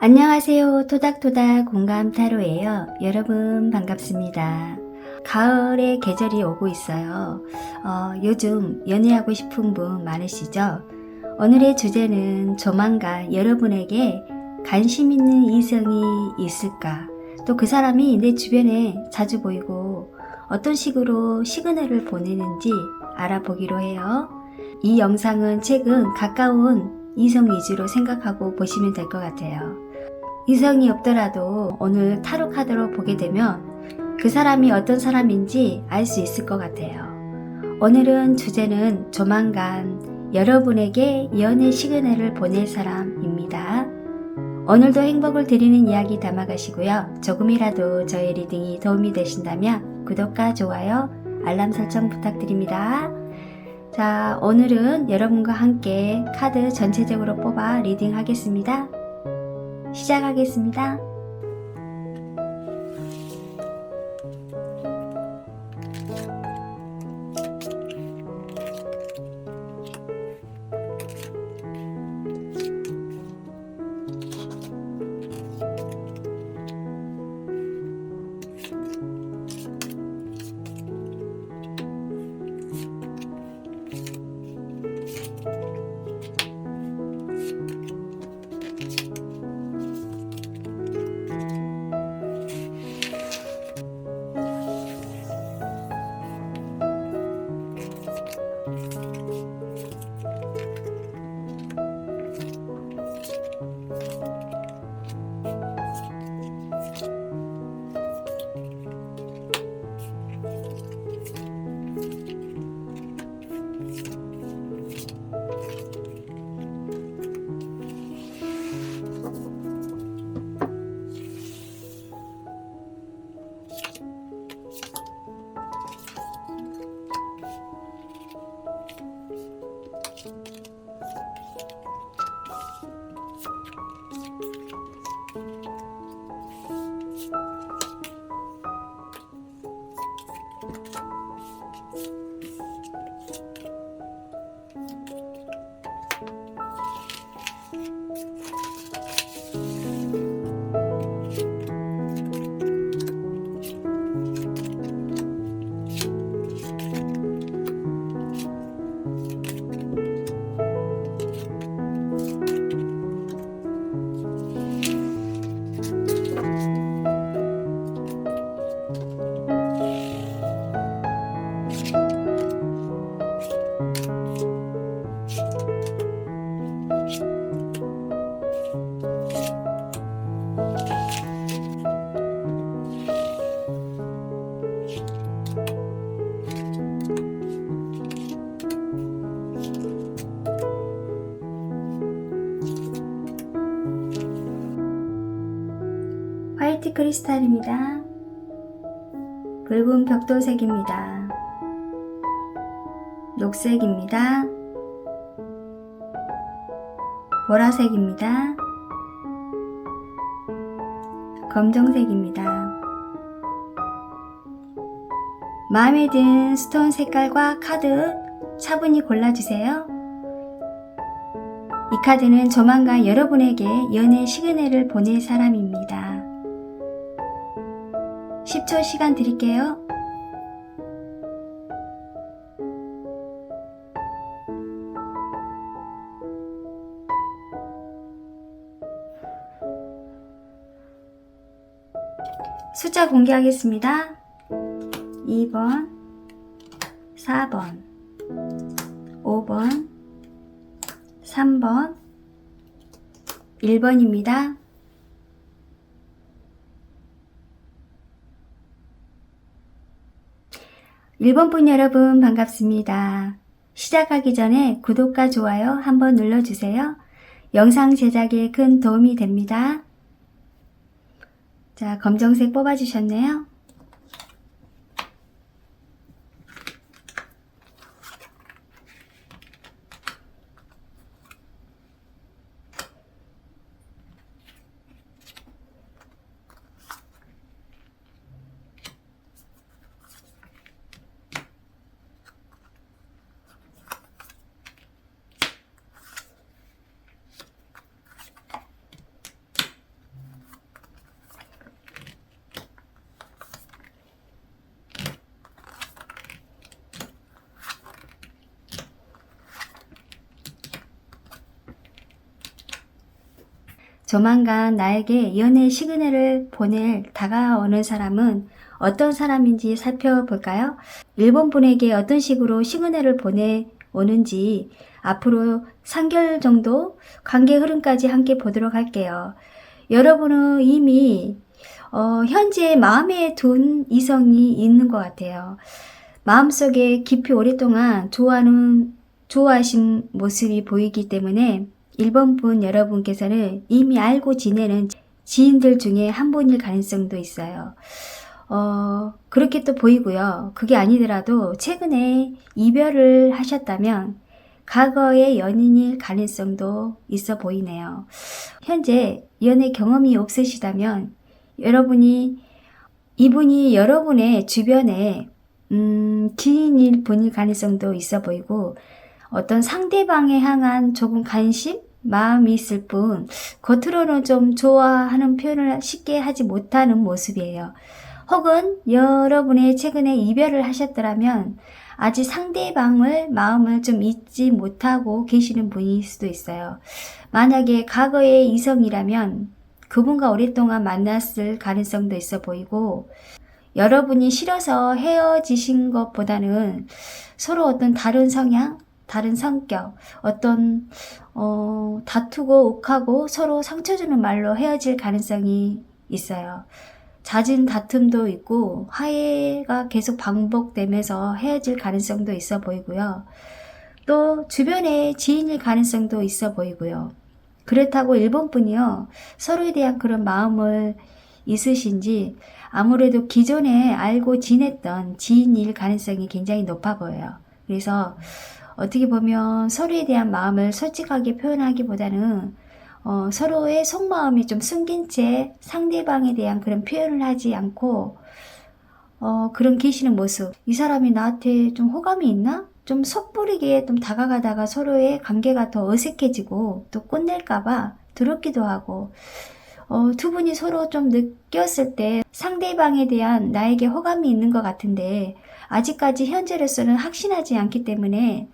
안녕하세요. 토닥토닥 공감타로예요. 여러분 반갑습니다. 가을의 계절이 오고 있어요. 요즘 연애하고 싶은 분 많으시죠? 오늘의 주제는 조만간 여러분에게 관심 있는 이성이 있을까? 또 그 사람이 내 주변에 자주 보이고 어떤 식으로 시그널을 보내는지 알아보기로 해요. 이 영상은 최근 가까운 이성 위주로 생각하고 보시면 될 것 같아요. 이성이 없더라도 오늘 타로 카드로 보게 되면 그 사람이 어떤 사람인지 알 수 있을 것 같아요. 오늘은 주제는 조만간 여러분에게 연애 시그널을 보낼 사람입니다. 오늘도 행복을 드리는 이야기 담아가시고요. 조금이라도 저의 리딩이 도움이 되신다면 구독과 좋아요, 알람 설정 부탁드립니다. 자, 오늘은 여러분과 함께 카드 전체적으로 뽑아 리딩 하겠습니다. 시작하겠습니다. 화이트 크리스탈입니다. 붉은 벽돌색입니다. 녹색입니다. 보라색입니다. 검정색입니다. 마음에 드는 스톤 색깔과 카드 차분히 골라주세요. 이 카드는 조만간 여러분에게 연애 시그널을 보낼 사람입니다. 10초 시간 드릴게요. 숫자 공개하겠습니다. 2번, 4번, 5번, 3번, 1번입니다. (1번) 분 여러분 반갑습니다. 시작하기 전에 구독과 좋아요 한번 눌러주세요. 영상 제작에 큰 도움이 됩니다. 자, 검정색 뽑아주셨네요. 조만간 나에게 연애 시그널을 보낼 다가오는 사람은 어떤 사람인지 살펴볼까요? 일본 분에게 어떤 식으로 시그널을 보내오는지 앞으로 3개월 정도 관계 흐름까지 함께 보도록 할게요. 여러분은 이미 현재 마음에 둔 이성이 있는 것 같아요. 마음속에 깊이 오랫동안 좋아하신 모습이 보이기 때문에 1번 분 여러분께서는 이미 알고 지내는 지인들 중에 한 분일 가능성도 있어요. 그렇게 또 보이고요. 그게 아니더라도 최근에 이별을 하셨다면 과거의 연인일 가능성도 있어 보이네요. 현재 연애 경험이 없으시다면 이분이 여러분의 주변에 지인일 분일 가능성도 있어 보이고, 어떤 상대방에 향한 조금 관심? 마음이 있을 뿐 겉으로는 좀 좋아하는 표현을 쉽게 하지 못하는 모습이에요. 혹은 여러분의 최근에 이별을 하셨더라면 아직 상대방을 마음을 좀 잊지 못하고 계시는 분일 수도 있어요. 만약에 과거의 이성이라면 그분과 오랫동안 만났을 가능성도 있어 보이고, 여러분이 싫어서 헤어지신 것보다는 서로 어떤 다른 성향, 다른 성격, 어떤 다투고 욱하고 서로 상처 주는 말로 헤어질 가능성이 있어요. 잦은 다툼도 있고 화해가 계속 반복되면서 헤어질 가능성도 있어 보이고요. 또 주변에 지인일 가능성도 있어 보이고요. 그렇다고 일본 분이요, 서로에 대한 그런 마음을 있으신지 아무래도 기존에 알고 지냈던 지인일 가능성이 굉장히 높아 보여요. 그래서 어떻게 보면 서로에 대한 마음을 솔직하게 표현하기보다는 서로의 속마음이 좀 숨긴 채 상대방에 대한 그런 표현을 하지 않고 그런 계시는 모습. 이 사람이 나한테 좀 호감이 있나? 좀 섣부르게 좀 다가가다가 서로의 관계가 더 어색해지고 또 끝낼까봐 두렵기도 하고, 두 분이 서로 좀 느꼈을 때 상대방에 대한 나에게 호감이 있는 것 같은데 아직까지 현재로서는 확신하지 않기 때문에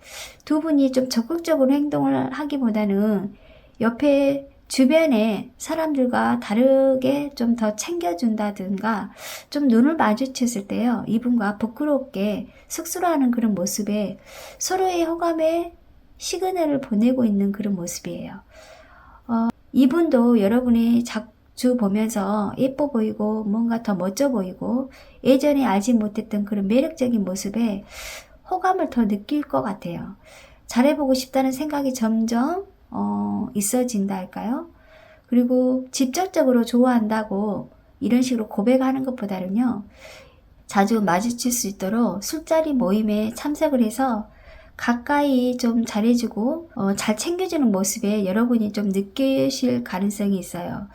두 분이 좀 적극적으로 행동을 하기보다는 옆에 주변에 사람들과 다르게 좀 더 챙겨준다든가 좀 눈을 마주쳤을 때요, 이분과 부끄럽게 쑥스러워하는 그런 모습에 서로의 호감에 시그널을 보내고 있는 그런 모습이에요. 이분도 여러분이 자주 보면서 예뻐 보이고 뭔가 더 멋져 보이고 예전에 알지 못했던 그런 매력적인 모습에 호감을 더 느낄 것 같아요. 잘해보고 싶다는 생각이 점점 있어진다 할까요? 그리고 직접적으로 좋아한다고 이런 식으로 고백하는 것보다는요, 자주 마주칠 수 있도록 술자리 모임에 참석을 해서 가까이 좀 잘해주고 잘 챙겨주는 모습에 여러분이 좀 느끼실 가능성이 있어요.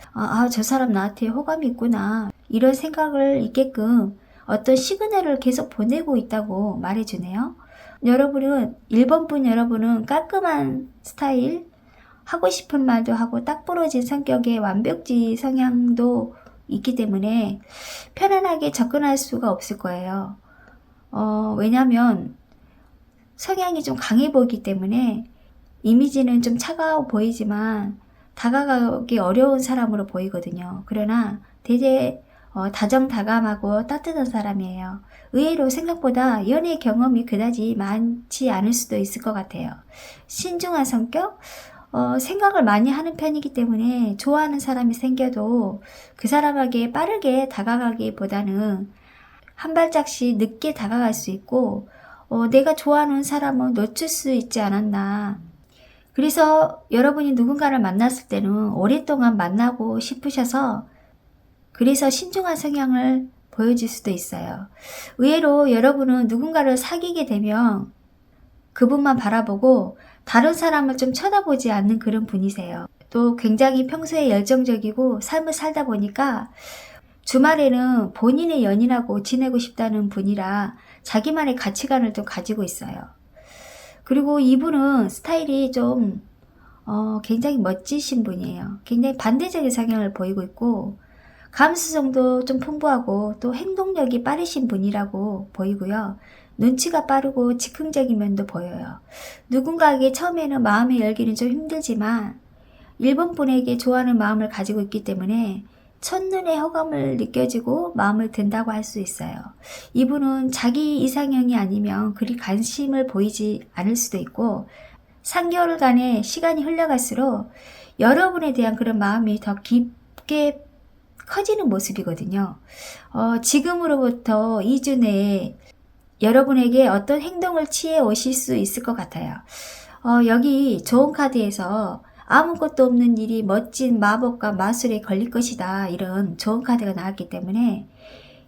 저 사람 나한테 호감이 있구나, 이런 생각을 있게끔 어떤 시그널을 계속 보내고 있다고 말해주네요. 1번 분 여러분은 깔끔한 스타일, 하고 싶은 말도 하고 딱 부러진 성격의 완벽주의 성향도 있기 때문에 편안하게 접근할 수가 없을 거예요. 왜냐면 성향이 좀 강해 보이기 때문에 이미지는 좀 차가워 보이지만 다가가기 어려운 사람으로 보이거든요. 그러나 되게 다정다감하고 따뜻한 사람이에요. 의외로 생각보다 연애 경험이 그다지 많지 않을 수도 있을 것 같아요. 신중한 성격? 생각을 많이 하는 편이기 때문에 좋아하는 사람이 생겨도 그 사람에게 빠르게 다가가기보다는 한 발짝씩 늦게 다가갈 수 있고, 내가 좋아하는 사람은 놓칠 수 있지 않았나. 그래서 여러분이 누군가를 만났을 때는 오랫동안 만나고 싶으셔서 그래서 신중한 성향을 보여줄 수도 있어요. 의외로 여러분은 누군가를 사귀게 되면 그분만 바라보고 다른 사람을 좀 쳐다보지 않는 그런 분이세요. 또 굉장히 평소에 열정적이고 삶을 살다 보니까 주말에는 본인의 연인하고 지내고 싶다는 분이라 자기만의 가치관을 좀 가지고 있어요. 그리고 이분은 스타일이 좀 굉장히 멋지신 분이에요. 굉장히 반대적인 성향을 보이고 있고 감수성도 좀 풍부하고 또 행동력이 빠르신 분이라고 보이고요. 눈치가 빠르고 즉흥적인 면도 보여요. 누군가에게 처음에는 마음을 열기는 좀 힘들지만 일본 분에게 좋아하는 마음을 가지고 있기 때문에 첫눈에 호감을 느껴지고 마음을 든다고 할 수 있어요. 이분은 자기 이상형이 아니면 그리 관심을 보이지 않을 수도 있고 3개월간의 시간이 흘러갈수록 여러분에 대한 그런 마음이 더 깊게 커지는 모습이거든요. 지금으로부터 2주 내에 여러분에게 어떤 행동을 취해 오실 수 있을 것 같아요. 여기 좋은 카드에서 아무것도 없는 일이 멋진 마법과 마술에 걸릴 것이다, 이런 좋은 카드가 나왔기 때문에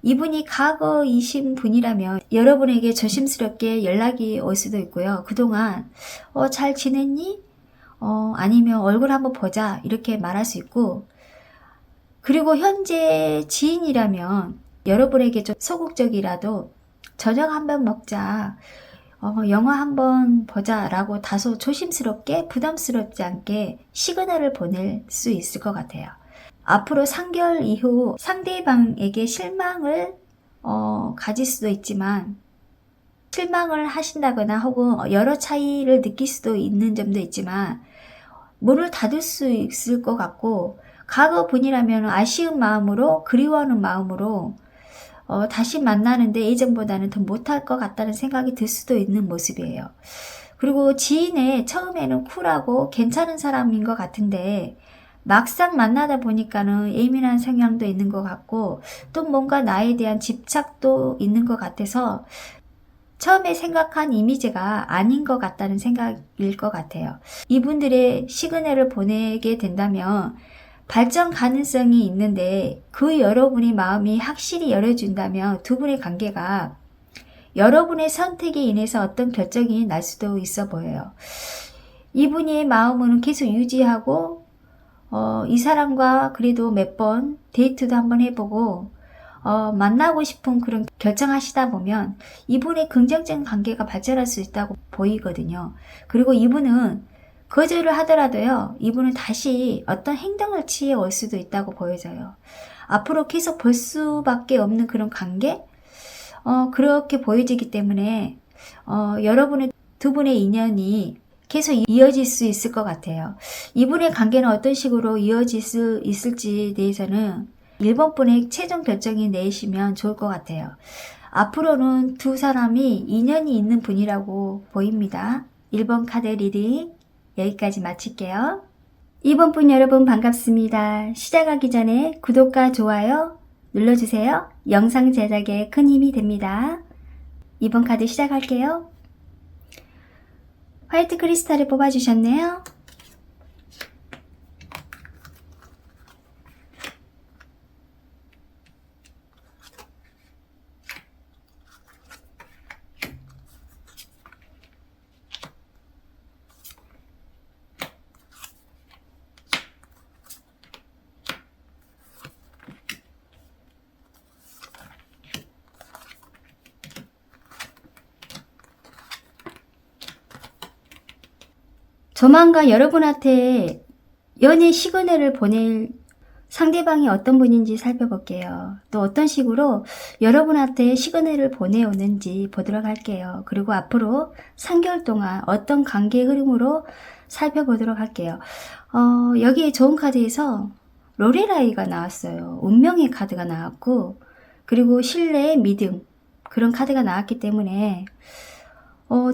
이분이 과거이신 분이라면 여러분에게 조심스럽게 연락이 올 수도 있고요. 그동안 잘 지냈니? 아니면 얼굴 한번 보자, 이렇게 말할 수 있고, 그리고 현재 지인이라면 여러분에게 좀 소극적이라도 저녁 한번 먹자, 영화 한번 보자 라고 다소 조심스럽게 부담스럽지 않게 시그널을 보낼 수 있을 것 같아요. 앞으로 3개월 이후 상대방에게 실망을 가질 수도 있지만, 실망을 하신다거나 혹은 여러 차이를 느낄 수도 있는 점도 있지만 문을 닫을 수 있을 것 같고, 과거 분이라면 아쉬운 마음으로, 그리워하는 마음으로 다시 만나는데 예전보다는 더 못할 것 같다는 생각이 들 수도 있는 모습이에요. 그리고 지인의 처음에는 쿨하고 괜찮은 사람인 것 같은데 막상 만나다 보니까는 예민한 성향도 있는 것 같고 또 뭔가 나에 대한 집착도 있는 것 같아서 처음에 생각한 이미지가 아닌 것 같다는 생각일 것 같아요. 이분들의 시그널을 보내게 된다면 발전 가능성이 있는데 그 여러분의 마음이 확실히 열어준다면 두 분의 관계가 여러분의 선택에 인해서 어떤 결정이 날 수도 있어 보여요. 이분의 마음은 계속 유지하고 이 사람과 그래도 몇 번 데이트도 한번 해보고 만나고 싶은 그런 결정하시다 보면 이분의 긍정적인 관계가 발전할 수 있다고 보이거든요. 그리고 이분은 거절을 하더라도요, 이분은 다시 어떤 행동을 취해 올 수도 있다고 보여져요. 앞으로 계속 볼 수밖에 없는 그런 관계? 그렇게 보여지기 때문에 여러분의 두 분의 인연이 계속 이어질 수 있을 것 같아요. 이분의 관계는 어떤 식으로 이어질 수 있을지에 대해서는 일본 분의 최종 결정이 내시면 좋을 것 같아요. 앞으로는 두 사람이 인연이 있는 분이라고 보입니다. 1번 카드 리딩 여기까지 마칠게요. 2번 분 여러분 반갑습니다. 시작하기 전에 구독과 좋아요 눌러주세요. 영상 제작에 큰 힘이 됩니다. 2번 카드 시작할게요. 화이트 크리스탈을 뽑아주셨네요. 조만간 여러분한테 연애 시그널을 보낼 상대방이 어떤 분인지 살펴볼게요. 또 어떤 식으로 여러분한테 시그널을 보내오는지 보도록 할게요. 그리고 앞으로 3개월 동안 어떤 관계의 흐름으로 살펴보도록 할게요. 여기 좋은 카드에서 로레라이가 나왔어요. 운명의 카드가 나왔고, 그리고 신뢰, 믿음, 그런 카드가 나왔기 때문에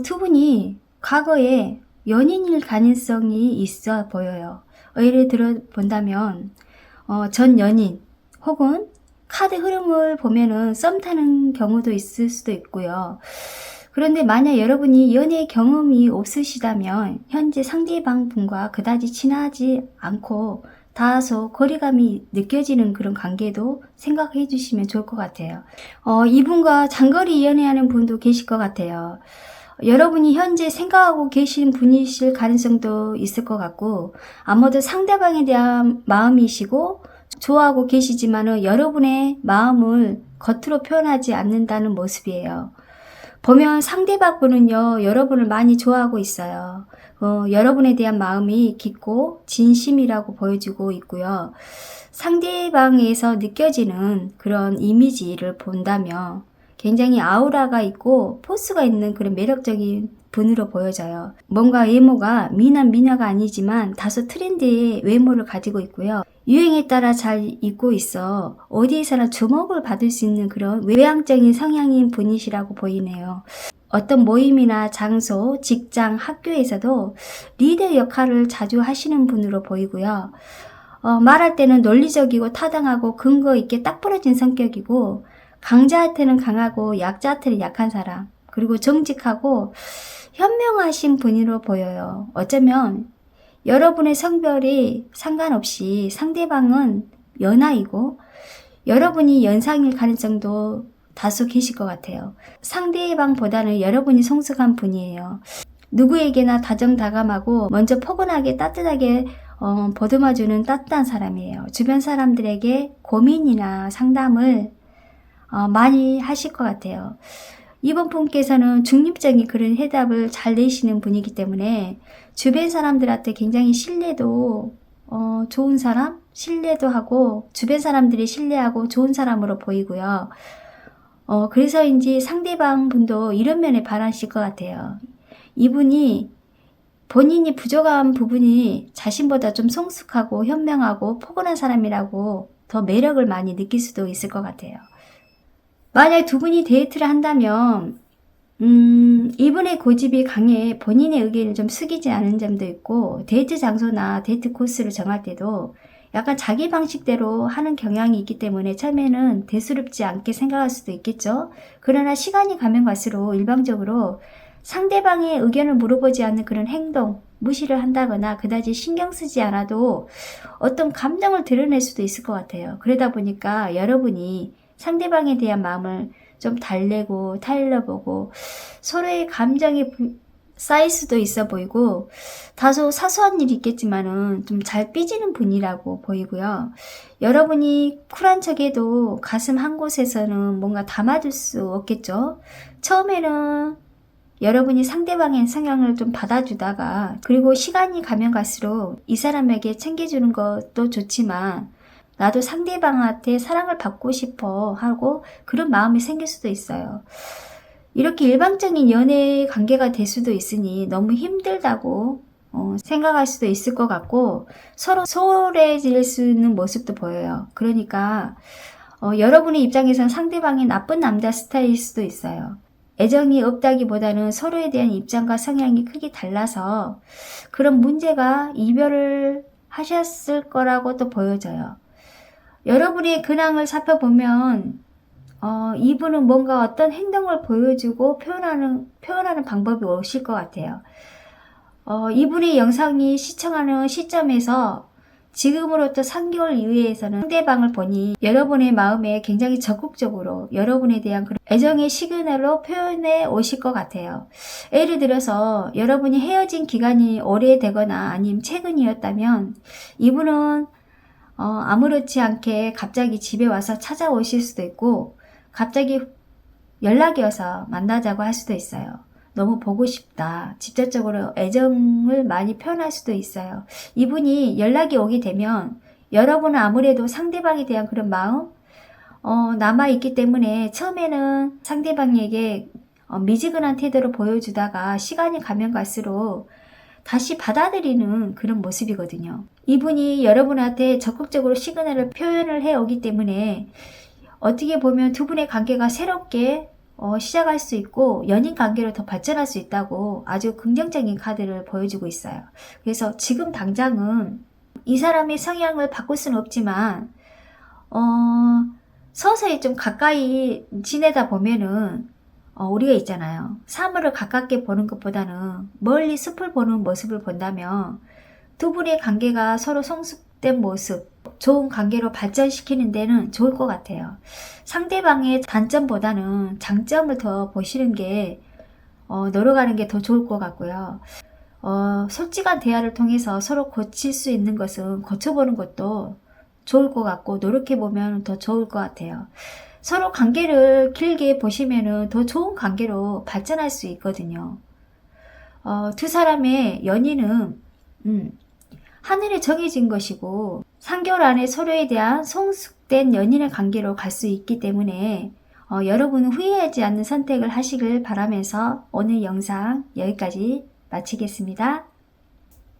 두 분이 과거에 연인일 가능성이 있어 보여요. 예를 들어 본다면 전 연인 혹은 카드 흐름을 보면은 썸 타는 경우도 있을 수도 있고요. 그런데 만약 여러분이 연애 경험이 없으시다면 현재 상대방 분과 그다지 친하지 않고 다소 거리감이 느껴지는 그런 관계도 생각해 주시면 좋을 것 같아요. 이분과 장거리 연애하는 분도 계실 것 같아요. 여러분이 현재 생각하고 계신 분이실 가능성도 있을 것 같고, 아무래도 상대방에 대한 마음이시고 좋아하고 계시지만은 여러분의 마음을 겉으로 표현하지 않는다는 모습이에요. 보면 상대방 분은요, 여러분을 많이 좋아하고 있어요. 여러분에 대한 마음이 깊고 진심이라고 보여지고 있고요. 상대방에서 느껴지는 그런 이미지를 본다면 굉장히 아우라가 있고 포스가 있는 그런 매력적인 분으로 보여져요. 뭔가 외모가 미남 미녀가 아니지만 다소 트렌디의 외모를 가지고 있고요. 유행에 따라 잘 입고 있어 어디에서나 주목을 받을 수 있는 그런 외향적인 성향인 분이시라고 보이네요. 어떤 모임이나 장소, 직장, 학교에서도 리더 역할을 자주 하시는 분으로 보이고요. 말할 때는 논리적이고 타당하고 근거 있게 딱 부러진 성격이고 강자한테는 강하고 약자한테는 약한 사람, 그리고 정직하고 현명하신 분으로 보여요. 어쩌면 여러분의 성별이 상관없이 상대방은 연하이고 여러분이 연상일 가능성도 다소 계실 것 같아요. 상대방보다는 여러분이 성숙한 분이에요. 누구에게나 다정다감하고 먼저 포근하게 따뜻하게 보듬어주는 따뜻한 사람이에요. 주변 사람들에게 고민이나 상담을 많이 하실 것 같아요. 이번 분께서는 중립적인 그런 해답을 잘 내시는 분이기 때문에 주변 사람들한테 굉장히 신뢰도 좋은 사람, 신뢰도 하고 주변 사람들이 신뢰하고 좋은 사람으로 보이고요. 그래서인지 상대방 분도 이런 면에 반하실 것 같아요. 이분이 본인이 부족한 부분이 자신보다 좀 성숙하고 현명하고 포근한 사람이라고 더 매력을 많이 느낄 수도 있을 것 같아요. 만약 두 분이 데이트를 한다면 이분의 고집이 강해 본인의 의견을 좀 숙이지 않은 점도 있고 데이트 장소나 데이트 코스를 정할 때도 약간 자기 방식대로 하는 경향이 있기 때문에 처음에는 대수롭지 않게 생각할 수도 있겠죠. 그러나 시간이 가면 갈수록 일방적으로 상대방의 의견을 물어보지 않는 그런 행동, 무시를 한다거나 그다지 신경 쓰지 않아도 어떤 감정을 드러낼 수도 있을 것 같아요. 그러다 보니까 여러분이 상대방에 대한 마음을 좀 달래고 타일러보고 서로의 감정이 쌓일 수도 있어 보이고 다소 사소한 일이 있겠지만은 좀 잘 삐지는 분이라고 보이고요. 여러분이 쿨한 척해도 가슴 한 곳에서는 뭔가 담아둘 수 없겠죠. 처음에는 여러분이 상대방의 성향을 좀 받아주다가 그리고 시간이 가면 갈수록 이 사람에게 챙겨주는 것도 좋지만 나도 상대방한테 사랑을 받고 싶어 하고 그런 마음이 생길 수도 있어요. 이렇게 일방적인 연애 관계가 될 수도 있으니 너무 힘들다고 생각할 수도 있을 것 같고 서로 소홀해질 수 있는 모습도 보여요. 그러니까 여러분의 입장에선 상대방이 나쁜 남자 스타일일 수도 있어요. 애정이 없다기보다는 서로에 대한 입장과 성향이 크게 달라서 그런 문제가 이별을 하셨을 거라고 또 보여져요. 여러분의 근황을 살펴보면 이분은 뭔가 어떤 행동을 보여주고 표현하는 방법이 오실 것 같아요. 이분의 영상이 시청하는 시점에서 지금으로부터 3개월 이후에서는 상대방을 보니 여러분의 마음에 굉장히 적극적으로 여러분에 대한 그런 애정의 시그널로 표현해 오실 것 같아요. 예를 들어서 여러분이 헤어진 기간이 오래되거나 아니면 최근이었다면 이분은 아무렇지 않게 갑자기 집에 와서 찾아오실 수도 있고 갑자기 연락이 와서 만나자고 할 수도 있어요. 너무 보고 싶다. 직접적으로 애정을 많이 표현할 수도 있어요. 이분이 연락이 오게 되면 여러분은 아무래도 상대방에 대한 그런 마음 남아있기 때문에 처음에는 상대방에게 미지근한 태도를 보여주다가 시간이 가면 갈수록 다시 받아들이는 그런 모습이거든요. 이분이 여러분한테 적극적으로 시그널을 표현을 해오기 때문에 어떻게 보면 두 분의 관계가 새롭게 시작할 수 있고 연인 관계로 더 발전할 수 있다고 아주 긍정적인 카드를 보여주고 있어요. 그래서 지금 당장은 이 사람의 성향을 바꿀 수는 없지만 서서히 좀 가까이 지내다 보면은 우리가 있잖아요. 사물을 가깝게 보는 것보다는 멀리 숲을 보는 모습을 본다면 두 분의 관계가 서로 성숙된 모습, 좋은 관계로 발전시키는 데는 좋을 것 같아요. 상대방의 단점보다는 장점을 더 보시는 게 노력하는 게 더 좋을 것 같고요. 솔직한 대화를 통해서 서로 고칠 수 있는 것은 고쳐보는 것도 좋을 것 같고 노력해보면 더 좋을 것 같아요. 서로 관계를 길게 보시면은 더 좋은 관계로 발전할 수 있거든요. 두 사람의 연인은 하늘에 정해진 것이고 3개월 안에 서로에 대한 성숙된 연인의 관계로 갈 수 있기 때문에 여러분은 후회하지 않는 선택을 하시길 바라면서 오늘 영상 여기까지 마치겠습니다.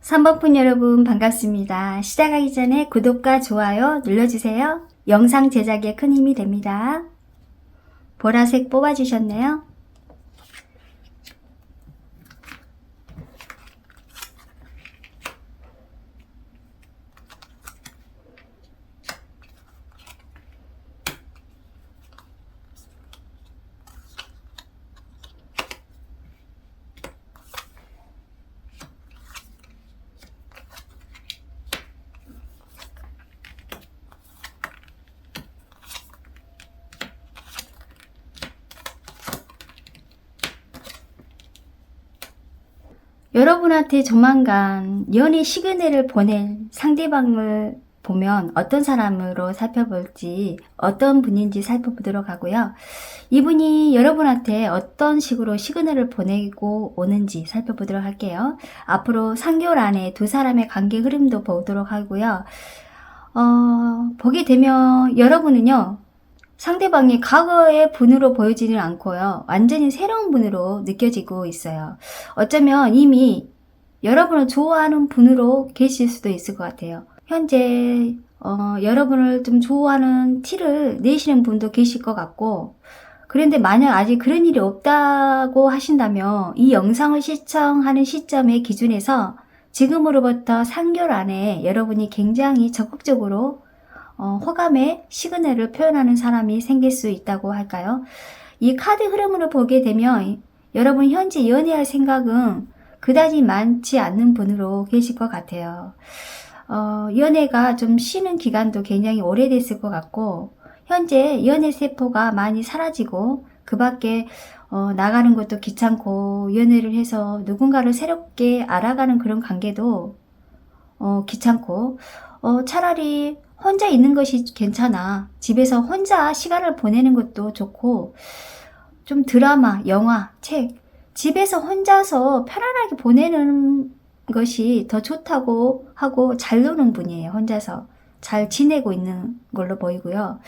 3번분 여러분 반갑습니다. 시작하기 전에 구독과 좋아요 눌러주세요. 영상 제작에 큰 힘이 됩니다. 보라색 뽑아주셨네요. 여러분한테 조만간 연애 시그널을 보낼 상대방을 보면 어떤 사람으로 살펴볼지, 어떤 분인지 살펴보도록 하고요. 이분이 여러분한테 어떤 식으로 시그널을 보내고 오는지 살펴보도록 할게요. 앞으로 3개월 안에 두 사람의 관계 흐름도 보도록 하고요. 보게 되면 여러분은요, 상대방이 과거의 분으로 보여지는 않고요. 완전히 새로운 분으로 느껴지고 있어요. 어쩌면 이미 여러분을 좋아하는 분으로 계실 수도 있을 것 같아요. 현재 여러분을 좀 좋아하는 티를 내시는 분도 계실 것 같고, 그런데 만약 아직 그런 일이 없다고 하신다면 이 영상을 시청하는 시점의 기준에서 지금으로부터 3개월 안에 여러분이 굉장히 적극적으로 호감의 시그널을 표현하는 사람이 생길 수 있다고 할까요? 이 카드 흐름으로 보게 되면 여러분 현재 연애할 생각은 그다지 많지 않는 분으로 계실 것 같아요. 연애가 좀 쉬는 기간도 굉장히 오래됐을 것 같고, 현재 연애 세포가 많이 사라지고 그 밖에 나가는 것도 귀찮고, 연애를 해서 누군가를 새롭게 알아가는 그런 관계도 귀찮고, 차라리 혼자 있는 것이 괜찮아. 집에서 혼자 시간을 보내는 것도 좋고, 좀 드라마, 영화, 책, 집에서 혼자서 편안하게 보내는 것이 더 좋다고 하고 잘 노는 분이에요. 혼자서 잘 지내고 있는 걸로 보이고요.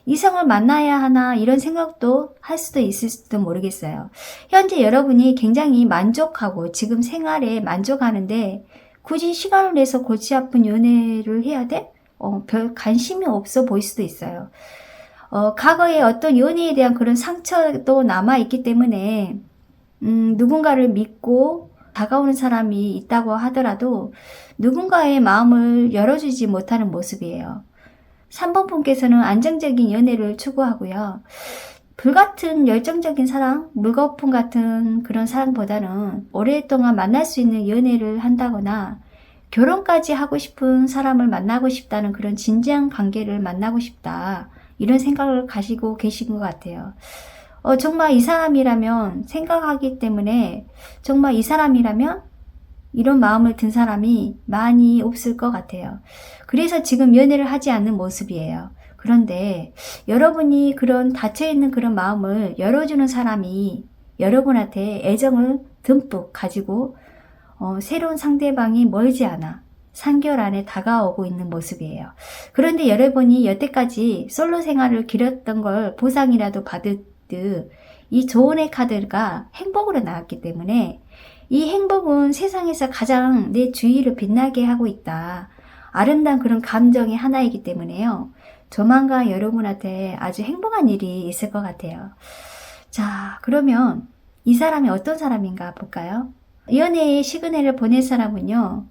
이성을 만나야 하나 이런 생각도 할 수도 있을지도 모르겠어요. 현재 여러분이 굉장히 만족하고 지금 생활에 만족하는데 굳이 시간을 내서 골치 아픈 연애를 해야 돼? 별 관심이 없어 보일 수도 있어요. 과거에 어떤 연애에 대한 그런 상처도 남아있기 때문에 누군가를 믿고 다가오는 사람이 있다고 하더라도 누군가의 마음을 열어주지 못하는 모습이에요. 3번 분께서는 안정적인 연애를 추구하고요. 불같은 열정적인 사랑, 물거품 같은 그런 사랑보다는 오랫동안 만날 수 있는 연애를 한다거나 결혼까지 하고 싶은 사람을 만나고 싶다는 그런 진지한 관계를 만나고 싶다. 이런 생각을 가지고 계신 것 같아요. 정말 이 사람이라면 생각하기 때문에 정말 이 사람이라면 이런 마음을 든 사람이 많이 없을 것 같아요. 그래서 지금 연애를 하지 않는 모습이에요. 그런데 여러분이 그런 닫혀있는 그런 마음을 열어주는 사람이 여러분한테 애정을 듬뿍 가지고 새로운 상대방이 멀지 않아 3개월 안에 다가오고 있는 모습이에요. 그런데 여러분이 여태까지 솔로 생활을 길었던 걸 보상이라도 받을 이 조언의 카드가 행복으로 나왔기 때문에 이 행복은 세상에서 가장 내 주위를 빛나게 하고 있다. 아름다운 그런 감정의 하나이기 때문에요. 조만간 여러분한테 아주 행복한 일이 있을 것 같아요. 자, 그러면 이 사람이 어떤 사람인가 볼까요? 연애의 시그널을 보낼 사람은요.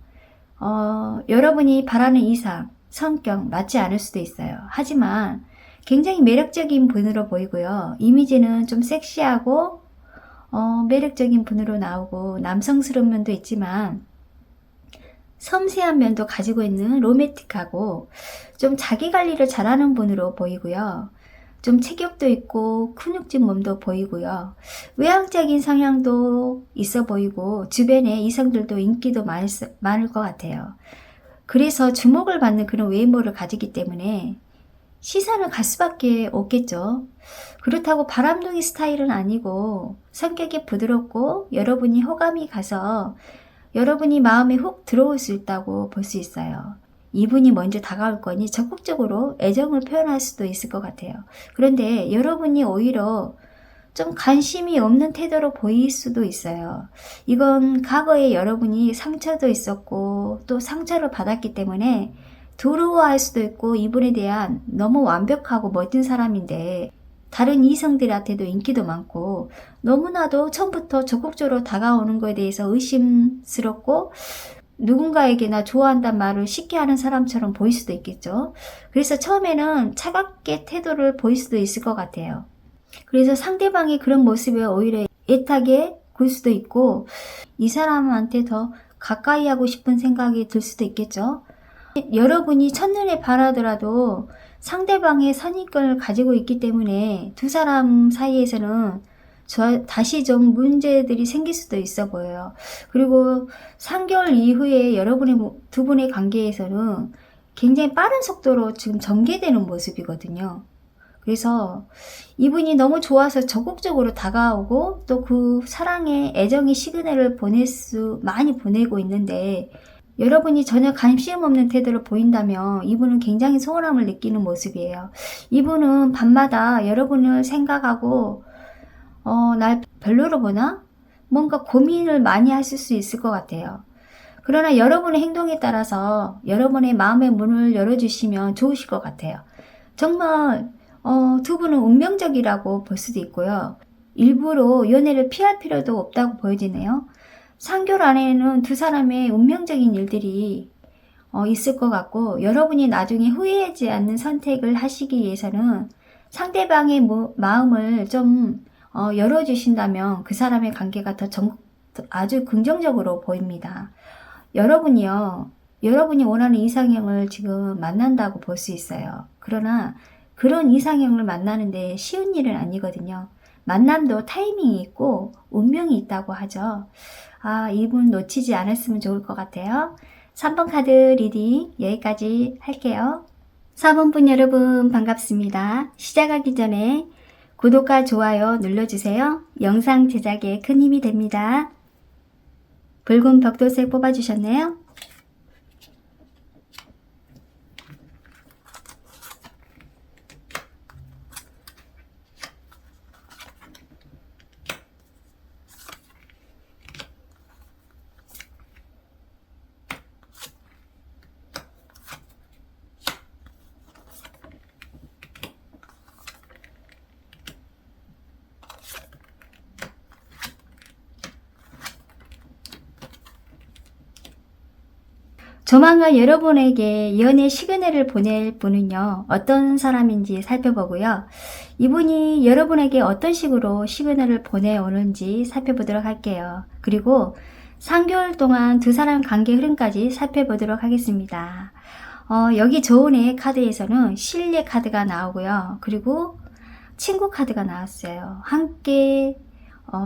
여러분이 바라는 이상, 성격 맞지 않을 수도 있어요. 하지만 굉장히 매력적인 분으로 보이고요. 이미지는 좀 섹시하고 매력적인 분으로 나오고 남성스러운 면도 있지만 섬세한 면도 가지고 있는 로맨틱하고 좀 자기 관리를 잘하는 분으로 보이고요. 좀 체격도 있고 근육진 몸도 보이고요. 외향적인 성향도 있어 보이고 주변에 이성들도 인기도 많을 것 같아요. 그래서 주목을 받는 그런 외모를 가지기 때문에 시선을 갈 수밖에 없겠죠. 그렇다고 바람둥이 스타일은 아니고 성격이 부드럽고 여러분이 호감이 가서 여러분이 마음에 훅 들어올 수 있다고 볼 수 있어요. 이분이 먼저 다가올 거니 적극적으로 애정을 표현할 수도 있을 것 같아요. 그런데 여러분이 오히려 좀 관심이 없는 태도로 보일 수도 있어요. 이건 과거에 여러분이 상처도 있었고 또 상처를 받았기 때문에 두려워할 수도 있고, 이분에 대한 너무 완벽하고 멋진 사람인데 다른 이성들한테도 인기도 많고 너무나도 처음부터 적극적으로 다가오는 것에 대해서 의심스럽고 누군가에게나 좋아한다는 말을 쉽게 하는 사람처럼 보일 수도 있겠죠. 그래서 처음에는 차갑게 태도를 보일 수도 있을 것 같아요. 그래서 상대방이 그런 모습에 오히려 애타게 굴 수도 있고 이 사람한테 더 가까이 하고 싶은 생각이 들 수도 있겠죠. 여러분이 첫눈에 반하더라도 상대방의 선입견을 가지고 있기 때문에 두 사람 사이에서는 다시 좀 문제들이 생길 수도 있어 보여요. 그리고 3개월 이후에 여러분의 두 분의 관계에서는 굉장히 빠른 속도로 지금 전개되는 모습이거든요. 그래서 이분이 너무 좋아서 적극적으로 다가오고 또 그 사랑의 애정의 시그널을 많이 보내고 있는데 여러분이 전혀 관심 없는 태도를 보인다면 이분은 굉장히 소홀함을 느끼는 모습이에요. 이분은 밤마다 여러분을 생각하고 날 별로로 보나? 뭔가 고민을 많이 하실 수 있을 것 같아요. 그러나 여러분의 행동에 따라서 여러분의 마음의 문을 열어주시면 좋으실 것 같아요. 정말 두 분은 운명적이라고 볼 수도 있고요. 일부러 연애를 피할 필요도 없다고 보여지네요. 3개월 안에는 두 사람의 운명적인 일들이 있을 것 같고 여러분이 나중에 후회하지 않는 선택을 하시기 위해서는 상대방의 마음을 좀 열어주신다면 그 사람의 관계가 아주 긍정적으로 보입니다. 여러분이 원하는 이상형을 지금 만난다고 볼 수 있어요. 그러나 그런 이상형을 만나는데 쉬운 일은 아니거든요. 만남도 타이밍이 있고 운명이 있다고 하죠. 이분 놓치지 않았으면 좋을 것 같아요. 3번 카드 리딩 여기까지 할게요. 4번 분 여러분 반갑습니다. 시작하기 전에 구독과 좋아요 눌러주세요. 영상 제작에 큰 힘이 됩니다. 붉은 벽돌색 뽑아주셨네요. 조만간 여러분에게 연애 시그널을 보낼 분은요, 어떤 사람인지 살펴보고요. 이분이 여러분에게 어떤 식으로 시그널을 보내오는지 살펴보도록 할게요. 그리고 3개월 동안 두 사람 관계 흐름까지 살펴보도록 하겠습니다. 여기 좋은애 카드에서는 신뢰 카드가 나오고요. 그리고 친구 카드가 나왔어요.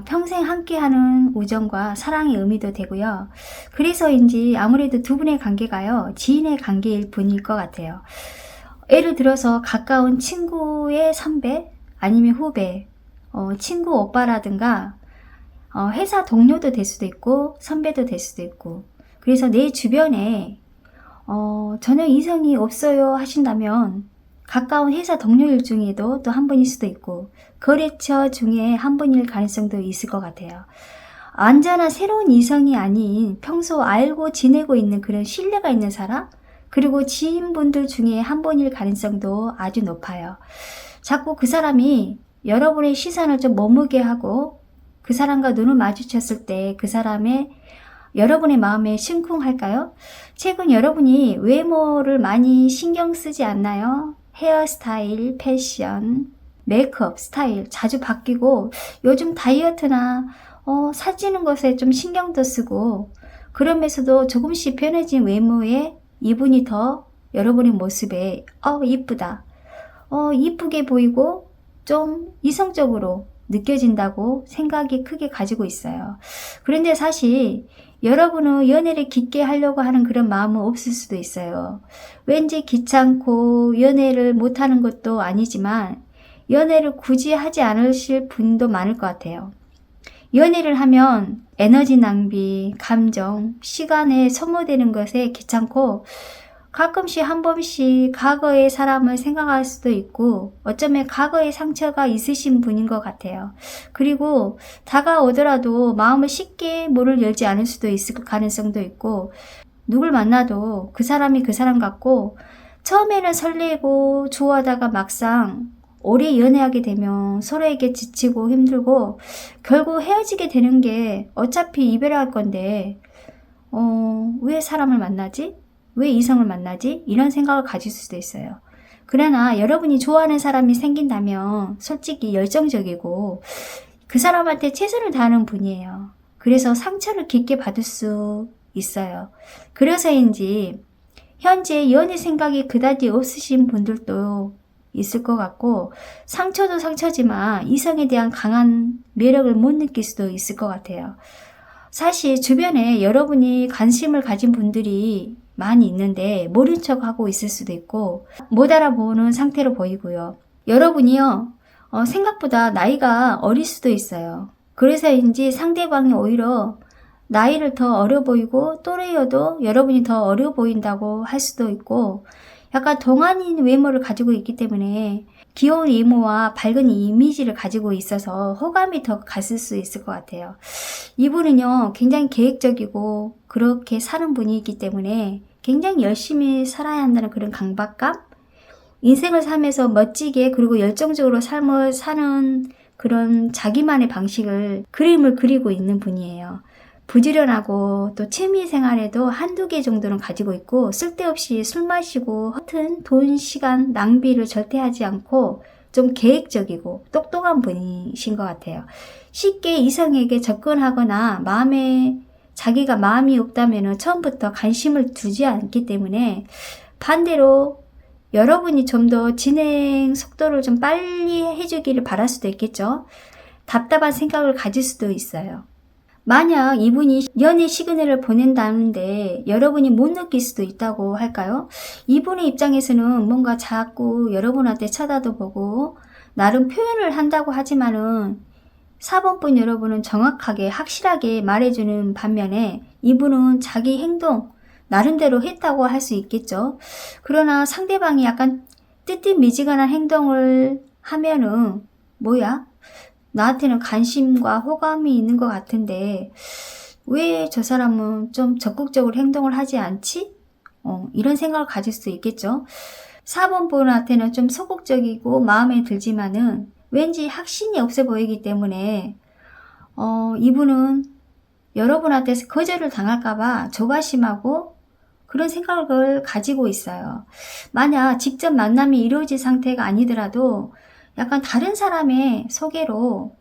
평생 함께하는 우정과 사랑의 의미도 되고요. 그래서인지 아무래도 두 분의 관계가요, 지인의 관계일 분일 것 같아요. 예를 들어서 가까운 친구의 선배 아니면 후배, 친구 오빠라든가 회사 동료도 될 수도 있고 선배도 될 수도 있고, 그래서 내 주변에 전혀 이성이 없어요 하신다면 가까운 회사 동료일 중에도 또 한 분일 수도 있고 거래처 중에 한 분일 가능성도 있을 것 같아요. 완전한 새로운 이성이 아닌 평소 알고 지내고 있는 그런 신뢰가 있는 사람, 그리고 지인분들 중에 한 분일 가능성도 아주 높아요. 자꾸 그 사람이 여러분의 시선을 좀 머무게 하고 그 사람과 눈을 마주쳤을 때 그 사람의 여러분의 마음에 심쿵할까요? 최근 여러분이 외모를 많이 신경 쓰지 않나요? 헤어스타일, 패션, 메이크업 스타일 자주 바뀌고 요즘 다이어트나 살찌는 것에 좀 신경도 쓰고 그러면서도 조금씩 편해진 외모에 이분이 더 여러분의 모습에 이쁘다, 이쁘게 보이고 좀 이성적으로 느껴진다고 생각이 크게 가지고 있어요. 그런데 사실 여러분은 연애를 깊게 하려고 하는 그런 마음은 없을 수도 있어요. 왠지 귀찮고 연애를 못하는 것도 아니지만 연애를 굳이 하지 않으실 분도 많을 것 같아요. 연애를 하면 에너지 낭비, 감정, 시간에 소모되는 것에 귀찮고 가끔씩 한 번씩 과거의 사람을 생각할 수도 있고 어쩌면 과거의 상처가 있으신 분인 것 같아요. 그리고 다가오더라도 마음을 쉽게 문을 열지 않을 수도 있을 가능성도 있고 누굴 만나도 그 사람이 그 사람 같고 처음에는 설레고 좋아하다가 막상 오래 연애하게 되면 서로에게 지치고 힘들고 결국 헤어지게 되는 게 어차피 이별할 건데 왜 사람을 만나지? 왜 이성을 만나지? 이런 생각을 가질 수도 있어요. 그러나 여러분이 좋아하는 사람이 생긴다면 솔직히 열정적이고 그 사람한테 최선을 다하는 분이에요. 그래서 상처를 깊게 받을 수 있어요. 그래서인지 현재 연애 생각이 그다지 없으신 분들도 있을 것 같고 상처도 상처지만 이성에 대한 강한 매력을 못 느낄 수도 있을 것 같아요. 사실 주변에 여러분이 관심을 가진 분들이 많이 있는데 모른 척하고 있을 수도 있고 못 알아보는 상태로 보이고요. 여러분이요 생각보다 나이가 어릴 수도 있어요. 그래서인지 상대방이 오히려 나이를 더 어려 보이고 또래여도 여러분이 더 어려 보인다고 할 수도 있고 약간 동안인 외모를 가지고 있기 때문에 귀여운 외모와 밝은 이미지를 가지고 있어서 호감이 더 갔을 수 있을 것 같아요. 이분은요 굉장히 계획적이고 그렇게 사는 분이기 때문에 굉장히 열심히 살아야 한다는 그런 강박감, 인생을 살면서 멋지게 그리고 열정적으로 삶을 사는 그런 자기만의 방식을 그림을 그리고 있는 분이에요. 부지런하고 또 취미생활에도 한두 개 정도는 가지고 있고 쓸데없이 술 마시고 허튼 돈, 시간 낭비를 절대 하지 않고 좀 계획적이고 똑똑한 분이신 것 같아요. 쉽게 이성에게 접근하거나 자기가 마음이 없다면 처음부터 관심을 두지 않기 때문에 반대로 여러분이 좀 더 진행 속도를 좀 빨리 해주기를 바랄 수도 있겠죠. 답답한 생각을 가질 수도 있어요. 만약 이분이 연애 시그널을 보낸다는데 여러분이 못 느낄 수도 있다고 할까요? 이분의 입장에서는 뭔가 자꾸 여러분한테 쳐다도 보고 나름 표현을 한다고 하지만은 4번분 여러분은 정확하게 확실하게 말해주는 반면에 이분은 자기 행동 나름대로 했다고 할 수 있겠죠. 그러나 상대방이 약간 뜨뜻미지근한 행동을 하면은 뭐야? 나한테는 관심과 호감이 있는 것 같은데 왜 저 사람은 좀 적극적으로 행동을 하지 않지? 이런 생각을 가질 수 있겠죠. 4번 분한테는 좀 소극적이고 마음에 들지만은 왠지 확신이 없어 보이기 때문에 이분은 여러분한테서 거절을 당할까봐 조바심하고 그런 생각을 가지고 있어요. 만약 직접 만남이 이루어질 상태가 아니더라도 약간 다른 사람의 소개로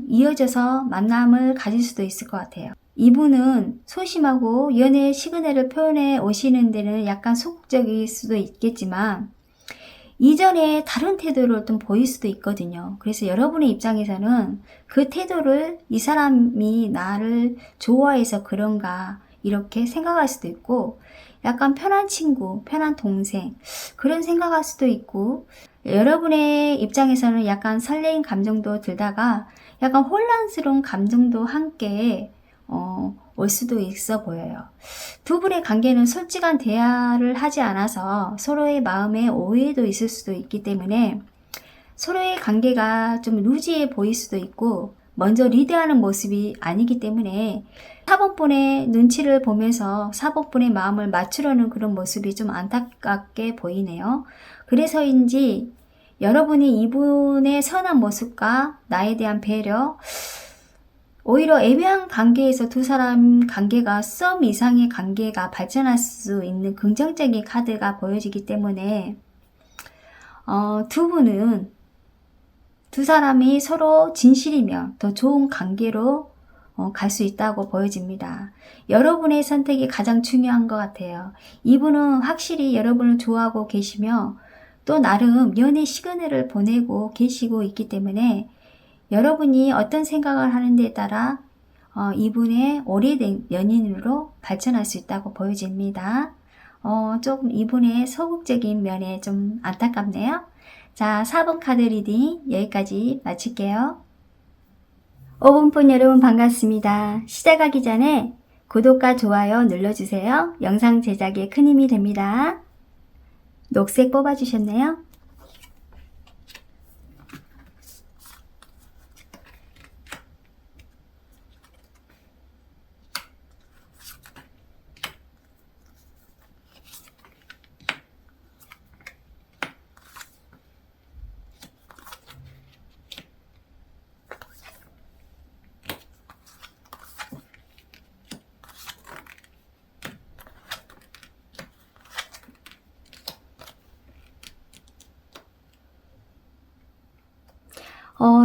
이어져서 만남을 가질 수도 있을 것 같아요. 이분은 소심하고 연애 시그널을 표현해 오시는 데는 약간 소극적일 수도 있겠지만 이전에 다른 태도를 좀 보일 수도 있거든요. 그래서 여러분의 입장에서는 그 태도를 이 사람이 나를 좋아해서 그런가 이렇게 생각할 수도 있고 약간 편한 친구, 편한 동생 그런 생각할 수도 있고 여러분의 입장에서는 약간 설레임 감정도 들다가 약간 혼란스러운 감정도 함께 올 수도 있어 보여요. 두 분의 관계는 솔직한 대화를 하지 않아서 서로의 마음에 오해도 있을 수도 있기 때문에 서로의 관계가 좀 루즈해 보일 수도 있고 먼저 리드하는 모습이 아니기 때문에 4번분의 눈치를 보면서 4번분의 마음을 맞추려는 그런 모습이 좀 안타깝게 보이네요. 그래서인지 여러분이 이분의 선한 모습과 나에 대한 배려 오히려 애매한 관계에서 두 사람 관계가 썸 이상의 관계가 발전할 수 있는 긍정적인 카드가 보여지기 때문에 두 사람이 서로 진실이면 더 좋은 관계로 갈 수 있다고 보여집니다. 여러분의 선택이 가장 중요한 것 같아요. 이분은 확실히 여러분을 좋아하고 계시며 또 나름 연애 시그널을 보내고 계시고 있기 때문에 여러분이 어떤 생각을 하는데에 따라 이분의 오래된 연인으로 발전할 수 있다고 보여집니다. 조금 이분의 소극적인 면에 좀 안타깝네요. 자, 4번 카드 리딩 여기까지 마칠게요. 5번분 여러분 반갑습니다. 시작하기 전에 구독과 좋아요 눌러주세요. 영상 제작에 큰 힘이 됩니다. 녹색 뽑아주셨네요.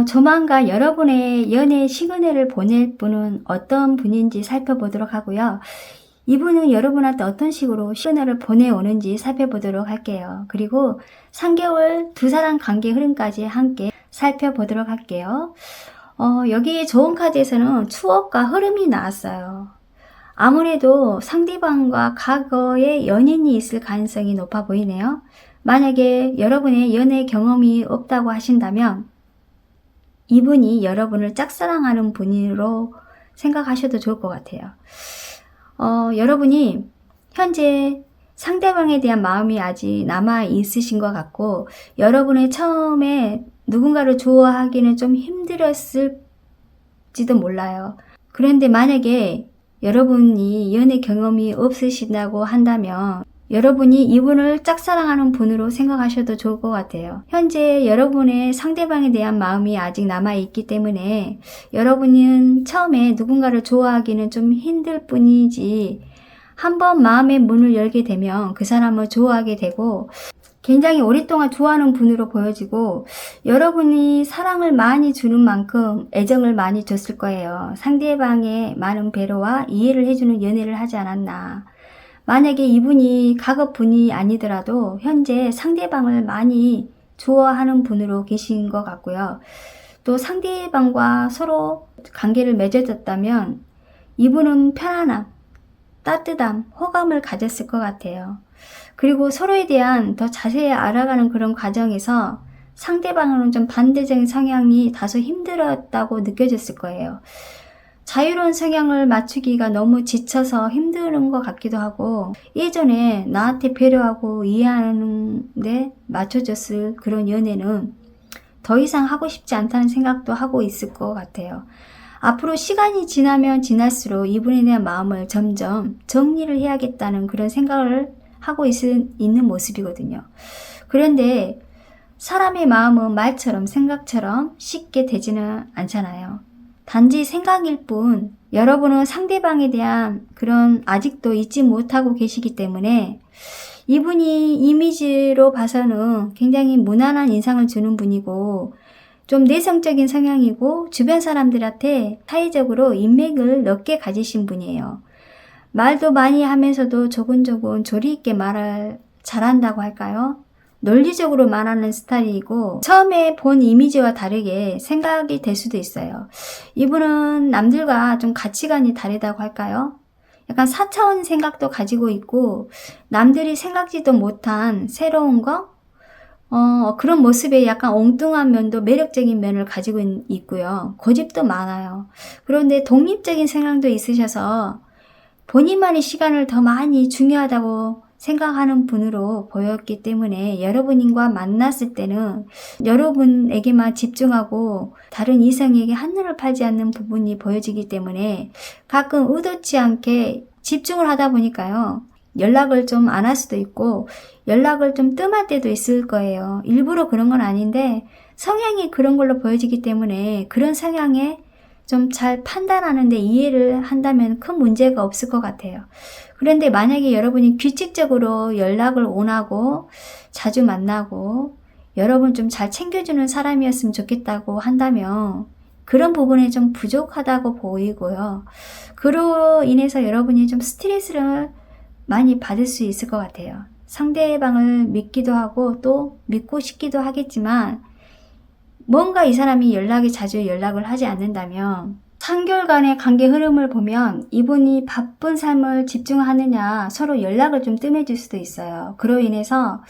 조만간 여러분의 연애 시그널을 보낼 분은 어떤 분인지 살펴보도록 하고요. 이분은 여러분한테 어떤 식으로 시그널을 보내오는지 살펴보도록 할게요. 그리고 3개월 두 사람 관계 흐름까지 함께 살펴보도록 할게요. 여기 좋은 카드에서는 추억과 흐름이 나왔어요. 아무래도 상대방과 과거에 연인이 있을 가능성이 높아 보이네요. 만약에 여러분의 연애 경험이 없다고 하신다면 이분이 여러분을 짝사랑하는 분으로 생각하셔도 좋을 것 같아요. 여러분이 현재 상대방에 대한 마음이 아직 남아 있으신 것 같고, 여러분의 처음에 누군가를 좋아하기는 좀 힘들었을지도 몰라요. 그런데 만약에 여러분이 연애 경험이 없으신다고 한다면 여러분이 이분을 짝사랑하는 분으로 생각하셔도 좋을 것 같아요. 현재 여러분의 상대방에 대한 마음이 아직 남아있기 때문에 여러분은 처음에 누군가를 좋아하기는 좀 힘들 뿐이지, 한번 마음의 문을 열게 되면 그 사람을 좋아하게 되고 굉장히 오랫동안 좋아하는 분으로 보여지고, 여러분이 사랑을 많이 주는 만큼 애정을 많이 줬을 거예요. 상대방의 많은 배려와 이해를 해주는 연애를 하지 않았나. 만약에 이분이 과거분이 아니더라도 현재 상대방을 많이 좋아하는 분으로 계신 것 같고요. 또 상대방과 서로 관계를 맺어졌다면 이분은 편안함, 따뜻함, 호감을 가졌을 것 같아요. 그리고 서로에 대한 더 자세히 알아가는 그런 과정에서 상대방은 좀 반대적인 성향이 다소 힘들었다고 느껴졌을 거예요. 자유로운 성향을 맞추기가 너무 지쳐서 힘드는 것 같기도 하고, 예전에 나한테 배려하고 이해하는데 맞춰줬을 그런 연애는 더 이상 하고 싶지 않다는 생각도 하고 있을 것 같아요. 앞으로 시간이 지나면 지날수록 이분에 대한 마음을 점점 정리를 해야겠다는 그런 생각을 하고 있는 모습이거든요. 그런데 사람의 마음은 말처럼 생각처럼 쉽게 되지는 않잖아요. 단지 생각일 뿐, 여러분은 상대방에 대한 그런 아직도 잊지 못하고 계시기 때문에 이분이 이미지로 봐서는 굉장히 무난한 인상을 주는 분이고, 좀 내성적인 성향이고 주변 사람들한테 사회적으로 인맥을 넓게 가지신 분이에요. 말도 많이 하면서도 조곤조곤 조리 있게 말을 잘한다고 할까요? 논리적으로 말하는 스타일이고, 처음에 본 이미지와 다르게 생각이 될 수도 있어요. 이분은 남들과 좀 가치관이 다르다고 할까요? 약간 4차원 생각도 가지고 있고, 남들이 생각지도 못한 새로운 거? 그런 모습에 약간 엉뚱한 면도 매력적인 면을 가지고 있고요. 고집도 많아요. 그런데 독립적인 성향도 있으셔서 본인만의 시간을 더 많이 중요하다고 생각하는 분으로 보였기 때문에 여러분과 만났을 때는 여러분에게만 집중하고 다른 이성에게 한눈을 팔지 않는 부분이 보여지기 때문에 가끔 의도치 않게 집중을 하다 보니까요, 연락을 좀 안 할 수도 있고 연락을 좀 뜸할 때도 있을 거예요. 일부러 그런 건 아닌데 성향이 그런 걸로 보여지기 때문에 그런 성향에 좀 잘 판단하는데 이해를 한다면 큰 문제가 없을 것 같아요. 그런데 만약에 여러분이 규칙적으로 연락을 원하고 자주 만나고 여러분 좀 잘 챙겨주는 사람이었으면 좋겠다고 한다면 그런 부분이 좀 부족하다고 보이고요. 그로 인해서 여러분이 좀 스트레스를 많이 받을 수 있을 것 같아요. 상대방을 믿기도 하고 또 믿고 싶기도 하겠지만 뭔가 이 사람이 자주 연락을 하지 않는다면 3개월간의 관계 흐름을 보면 이분이 바쁜 삶을 집중하느냐 서로 연락을 좀 뜸해질 수도 있어요. 그로 인해서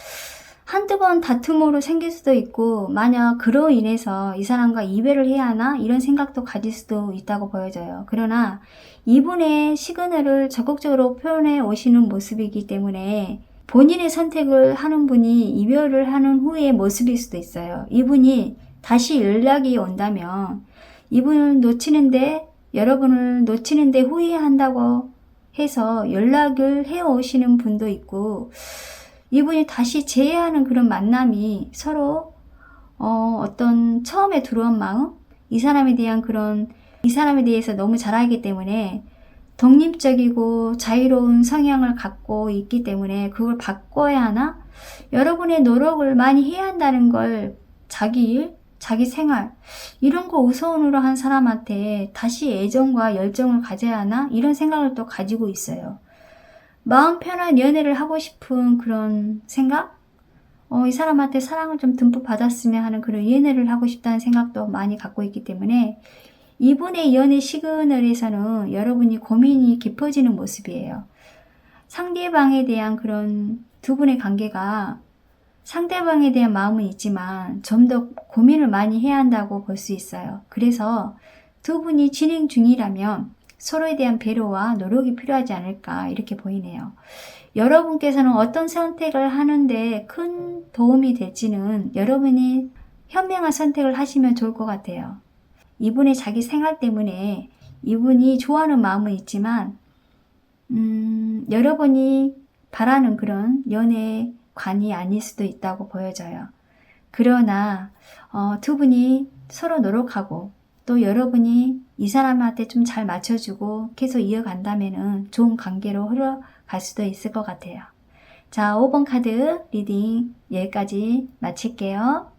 한두 번 다툼으로 생길 수도 있고, 만약 그로 인해서 이 사람과 이별을 해야 하나? 이런 생각도 가질 수도 있다고 보여져요. 그러나 이분의 시그널을 적극적으로 표현해 오시는 모습이기 때문에 본인의 선택을 하는 분이 이별을 하는 후의 모습일 수도 있어요. 이분이 다시 연락이 온다면 이분을 놓치는데, 여러분을 놓치는데 후회한다고 해서 연락을 해 오시는 분도 있고, 이분이 다시 재회하는 그런 만남이 서로 어떤 처음에 들어온 마음, 이 사람에 대해서 너무 잘 알기 때문에 독립적이고 자유로운 성향을 갖고 있기 때문에 그걸 바꿔야 하나? 여러분의 노력을 많이 해야 한다는 걸, 자기 일, 자기 생활, 이런 거 우선으로 한 사람한테 다시 애정과 열정을 가져야 하나? 이런 생각을 또 가지고 있어요. 마음 편한 연애를 하고 싶은 그런 생각? 이 사람한테 사랑을 좀 듬뿍 받았으면 하는 그런 연애를 하고 싶다는 생각도 많이 갖고 있기 때문에 이분의 연애 시그널에서는 여러분이 고민이 깊어지는 모습이에요. 상대방에 대한 그런 두 분의 관계가, 상대방에 대한 마음은 있지만 좀 더 고민을 많이 해야 한다고 볼 수 있어요. 그래서 두 분이 진행 중이라면 서로에 대한 배려와 노력이 필요하지 않을까, 이렇게 보이네요. 여러분께서는 어떤 선택을 하는데 큰 도움이 될지는 여러분이 현명한 선택을 하시면 좋을 것 같아요. 이분의 자기 생활 때문에 이분이 좋아하는 마음은 있지만 여러분이 바라는 그런 연애관이 아닐 수도 있다고 보여져요. 그러나 두 분이 서로 노력하고 또 여러분이 이 사람한테 좀 잘 맞춰주고 계속 이어간다면은 좋은 관계로 흘러갈 수도 있을 것 같아요. 자, 5번 카드 리딩 여기까지 마칠게요.